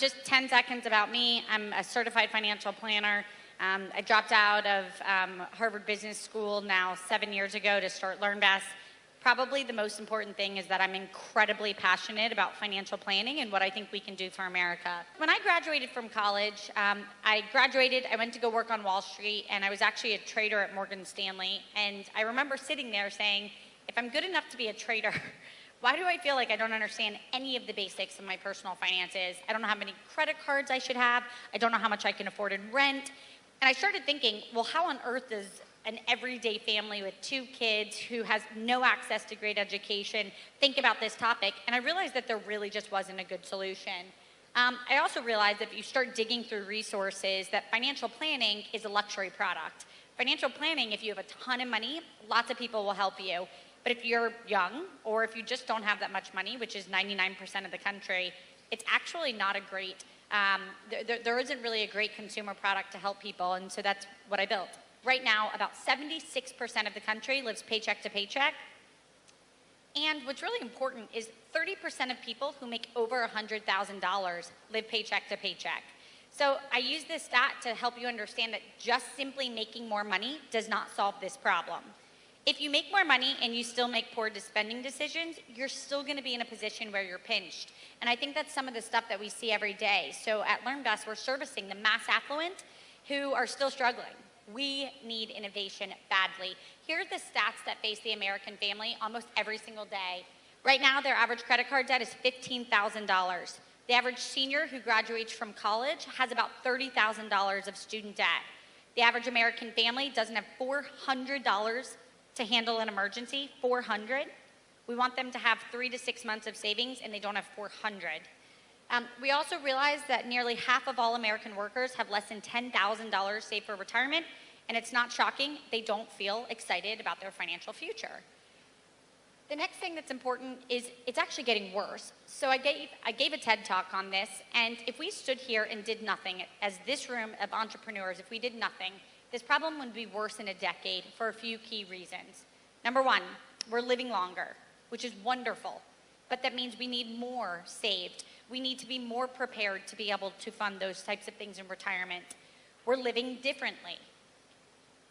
Just 10 seconds about me. I'm a certified financial planner. I dropped out of Harvard Business School now 7 years ago to start LearnBest. Probably the most important thing is that I'm incredibly passionate about financial planning and what I think we can do for America. When I graduated from college, I went to go work on Wall Street, and I was actually a trader at Morgan Stanley. And I remember sitting there saying, if I'm good enough to be a trader, why do I feel like I don't understand any of the basics of my personal finances? I don't know how many credit cards I should have. I don't know how much I can afford in rent. And I started thinking, well, how on earth does an everyday family with 2 kids who has no access to great education think about this topic? And I realized that there really just wasn't a good solution. I also realized that if you start digging through resources, that financial planning is a luxury product. Financial planning, if you have a ton of money, lots of people will help you. But if you're young, or if you just don't have that much money, which is 99% of the country, it's actually not a great, there isn't really a great consumer product to help people, and so that's what I built. Right now, about 76% of the country lives paycheck to paycheck. And what's really important is 30% of people who make over $100,000 live paycheck to paycheck. So I use this stat to help you understand that just simply making more money does not solve this problem. If you make more money and you still make poor spending decisions, you're still going to be in a position where you're pinched. And I think that's some of the stuff that we see every day. So at LearnBest, we're servicing the mass affluent who are still struggling. We need innovation badly. Here are the stats that face the American family almost every single day. Right now, their average credit card debt is $15,000. The average senior who graduates from college has about $30,000 of student debt. The average American family doesn't have $400 to handle an emergency, 400. We want them to have 3 to 6 months of savings, and they don't have 400. We also realize that nearly half of all American workers have less than $10,000 saved for retirement, and it's not shocking. They don't feel excited about their financial future. The next thing that's important is it's actually getting worse. So I gave a TED Talk on this, and if we stood here and did nothing, as this room of entrepreneurs, if we did nothing, this problem would be worse in a decade for a few key reasons. Number one, we're living longer, which is wonderful, but that means we need more saved. We need to be more prepared to be able to fund those types of things in retirement. We're living differently.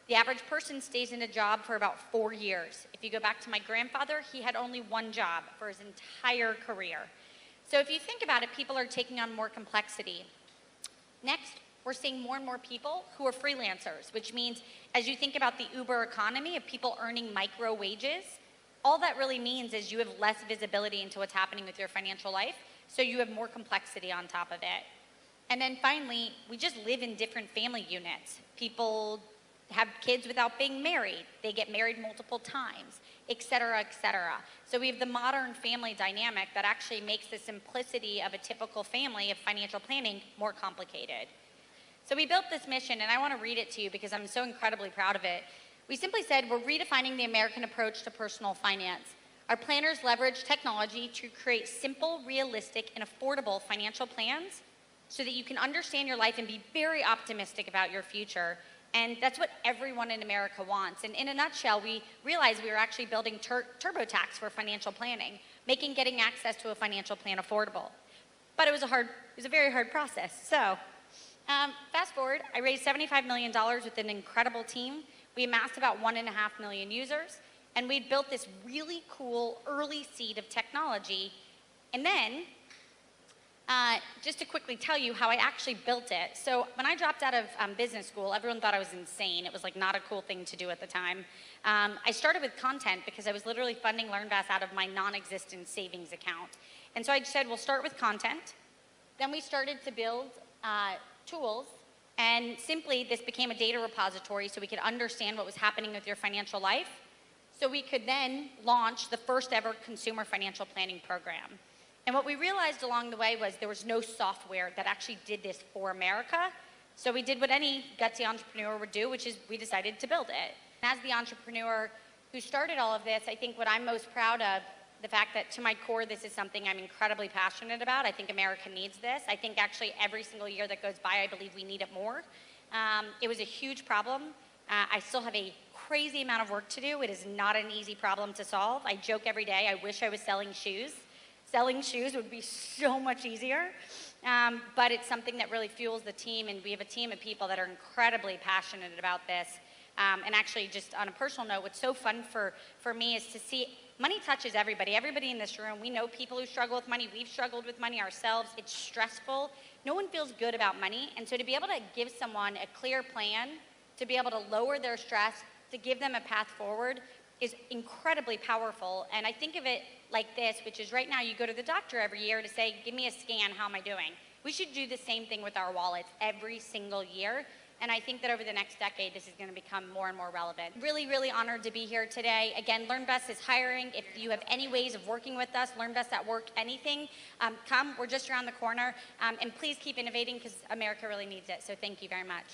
The average person stays in a job for about 4 years. If you go back to my grandfather, he had only 1 job for his entire career. So if you think about it, people are taking on more complexity. Next, we're seeing more and more people who are freelancers, which means as you think about the Uber economy of people earning micro wages, all that really means is you have less visibility into what's happening with your financial life, so you have more complexity on top of it. And then finally, we just live in different family units. People have kids without being married. They get married multiple times, et cetera, et cetera. So we have the modern family dynamic that actually makes the simplicity of a typical family of financial planning more complicated. So we built this mission, and I want to read it to you because I'm so incredibly proud of it. We simply said, we're redefining the American approach to personal finance. Our planners leverage technology to create simple, realistic, and affordable financial plans so that you can understand your life and be very optimistic about your future. And that's what everyone in America wants. And in a nutshell, we realized we were actually building TurboTax for financial planning, making getting access to a financial plan affordable. But it was a very hard process. So fast forward, I raised $75 million with an incredible team. We amassed about 1.5 million users, and we'd built this really cool early seed of technology. And then, just to quickly tell you how I actually built it. So when I dropped out of business school, everyone thought I was insane. It was like not a cool thing to do at the time. I started with content because I was literally funding LearnBest out of my non-existent savings account. And so I said, we'll start with content. Then we started to build tools. And simply, this became a data repository so we could understand what was happening with your financial life. So we could then launch the first ever consumer financial planning program. And what we realized along the way was there was no software that actually did this for America. So we did what any gutsy entrepreneur would do, which is we decided to build it. And as the entrepreneur who started all of this, I think what I'm most proud of, the fact that to my core, this is something I'm incredibly passionate about. I think America needs this. I think actually every single year that goes by, I believe we need it more. It was a huge problem. I still have a crazy amount of work to do. It is not an easy problem to solve. I joke every day, I wish I was selling shoes. Selling shoes would be so much easier. but it's something that really fuels the team, and we have a team of people that are incredibly passionate about this. And actually, just on a personal note, what's so fun for me is to see money touches everybody. Everybody in this room, we know people who struggle with money. We've struggled with money ourselves. It's stressful. No one feels good about money. And so to be able to give someone a clear plan, to be able to lower their stress, to give them a path forward is incredibly powerful. And I think of it like this, which is right now you go to the doctor every year to say, give me a scan, how am I doing? We should do the same thing with our wallets every single year. And I think that over the next decade, this is going to become more and more relevant. Really, really honored to be here today. Again, LearnBest is hiring. If you have any ways of working with us, LearnBest at Work, anything, come. We're just around the corner. And please keep innovating because America really needs it. So thank you very much.